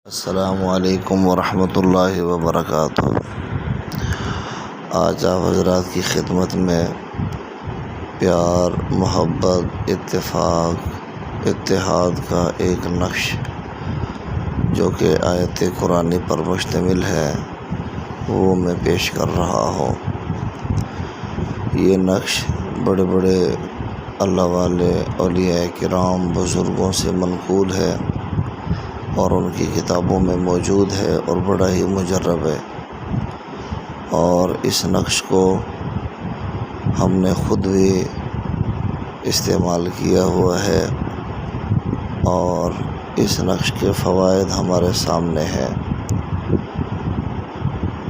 السلام علیکم ورحمۃ اللہ وبرکاتہ۔ آج آپ حضرات کی خدمت میں پیار، محبت، اتحاد کا ایک نقش جو کہ آیت قرآنی پر مشتمل ہے وہ میں پیش کر رہا ہوں۔ یہ نقش بڑے بڑے اللہ والے اولیاء کرام بزرگوں سے منقول ہے اور ان کی کتابوں میں موجود ہے اور بڑا ہی مجرب ہے، اور اس نقش کو ہم نے خود بھی استعمال کیا ہوا ہے اور اس نقش کے فوائد ہمارے سامنے ہیں۔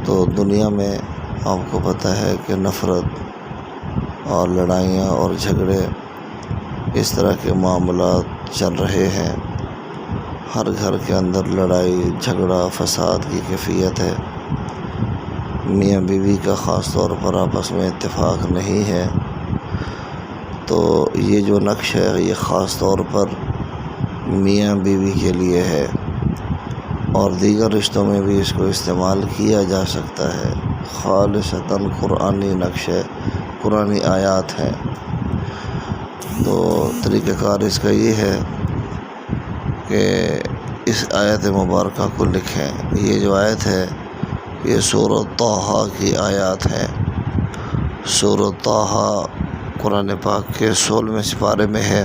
تو دنیا میں آپ کو پتہ ہے کہ نفرت اور لڑائیاں اور جھگڑے اس طرح کے معاملات چل رہے ہیں۔ ہر گھر کے اندر لڑائی جھگڑا فساد کی کیفیت ہے۔ میاں بیوی کا خاص طور پر آپس میں اتفاق نہیں ہے۔ تو یہ جو نقش ہے یہ خاص طور پر میاں بیوی کے لیے ہے، اور دیگر رشتوں میں بھی اس کو استعمال کیا جا سکتا ہے۔ خالصتاً قرآنی نقش ہے، قرآنی آیات ہیں۔ تو طریقہ کار اس کا یہ ہے کہ اس آیت مبارکہ کو لکھیں۔ یہ جو آیت ہے یہ سورۃ طٰہٰ کی آیات ہے۔ سورۃ طٰہٰ قرآن پاک کے 16ویں سپارے میں ہے،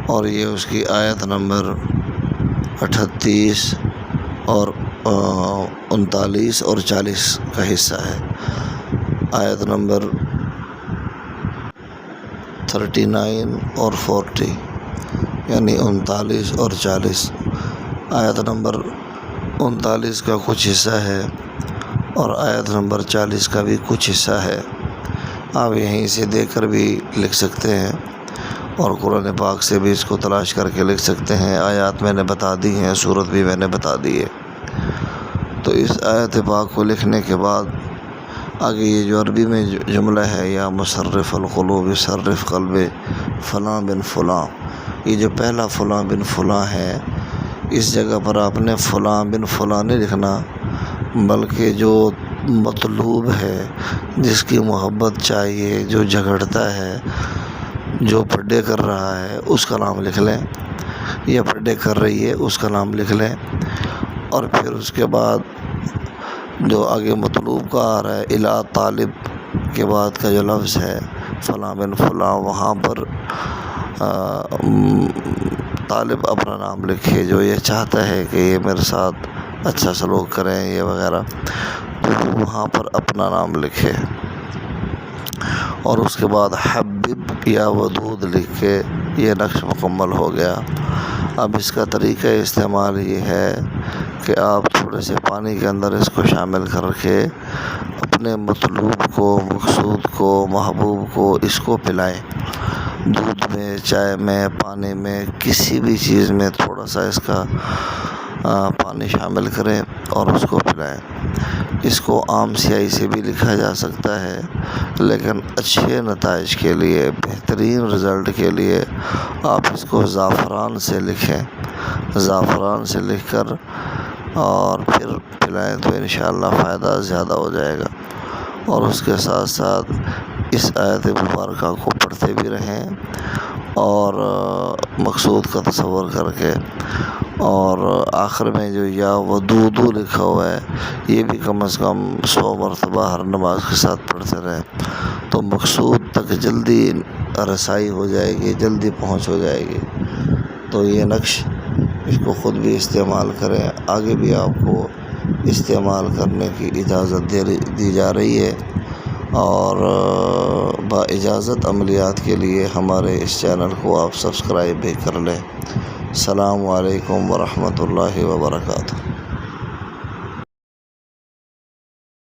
اور یہ اس کی آیت نمبر 38 اور 39 اور 40 کا حصہ ہے۔ آیت نمبر 39 اور 40 یعنی 39 اور 40۔ آیت نمبر 39 کا کچھ حصہ ہے اور آیت نمبر 40 کا بھی کچھ حصہ ہے۔ آپ یہیں سے دیکھ کر بھی لکھ سکتے ہیں اور قرآن پاک سے بھی اس کو تلاش کر کے لکھ سکتے ہیں۔ آیات میں نے بتا دی ہیں، سورت بھی میں نے بتا دی ہے۔ تو اس آیت پاک کو لکھنے کے بعد آگے یہ جو عربی میں جملہ ہے، یا مصرف القلوب صرف قلب فلاں بن فلاں، یہ جو پہلا فلاں بن فلاں ہے، اس جگہ پر آپ نے فلاں بن فلاں نہیں لکھنا، بلکہ جو مطلوب ہے، جس کی محبت چاہیے، جو جھگڑتا ہے، جو پڈے کر رہا ہے، اس کا نام لکھ لیں، یا پڈے کر رہی ہے اس کا نام لکھ لیں۔ اور پھر اس کے بعد جو آگے مطلوب کا آ رہا ہے، الا طالب کے بعد کا جو لفظ ہے فلاں بن فلاں، وہاں پر طالب اپنا نام لکھے جو یہ چاہتا ہے کہ یہ میرے ساتھ اچھا سلوک کریں یہ وغیرہ، تو وہاں پر اپنا نام لکھے، اور اس کے بعد حبب یا ودود لکھ کے یہ نقش مکمل ہو گیا۔ اب اس کا طریقہ استعمال یہ ہے کہ آپ تھوڑے سے پانی کے اندر اس کو شامل کر کے اپنے مطلوب کو، مقصود کو، محبوب کو اس کو پلائیں۔ دودھ میں، چائے میں، پانی میں، کسی بھی چیز میں تھوڑا سا اس کا پانی شامل کریں اور اس کو پلائیں۔ اس کو عام سیاہی سے بھی لکھا جا سکتا ہے، لیکن اچھے نتائج کے لیے، بہترین رزلٹ کے لیے آپ اس کو زعفران سے لکھیں۔ زعفران سے لکھ کر اور پھر پلائیں تو انشاءاللہ فائدہ زیادہ ہو جائے گا۔ اور اس کے ساتھ ساتھ اس آیت مبارکہ کو پڑھتے بھی رہیں اور مقصود کا تصور کر کے، اور آخر میں جو یا ودودو لکھا ہوا ہے یہ بھی کم از کم 100 مرتبہ ہر نماز کے ساتھ پڑھتے رہیں، تو مقصود تک جلدی رسائی ہو جائے گی، جلدی پہنچ ہو جائے گی۔ تو یہ نقش اس کو خود بھی استعمال کریں، آگے بھی آپ کو استعمال کرنے کی اجازت دی جا رہی ہے، اور با اجازت عملیات کے لیے ہمارے اس چینل کو آپ سبسکرائب بھی کر لیں۔ السلام علیکم ورحمۃ اللہ وبرکاتہ۔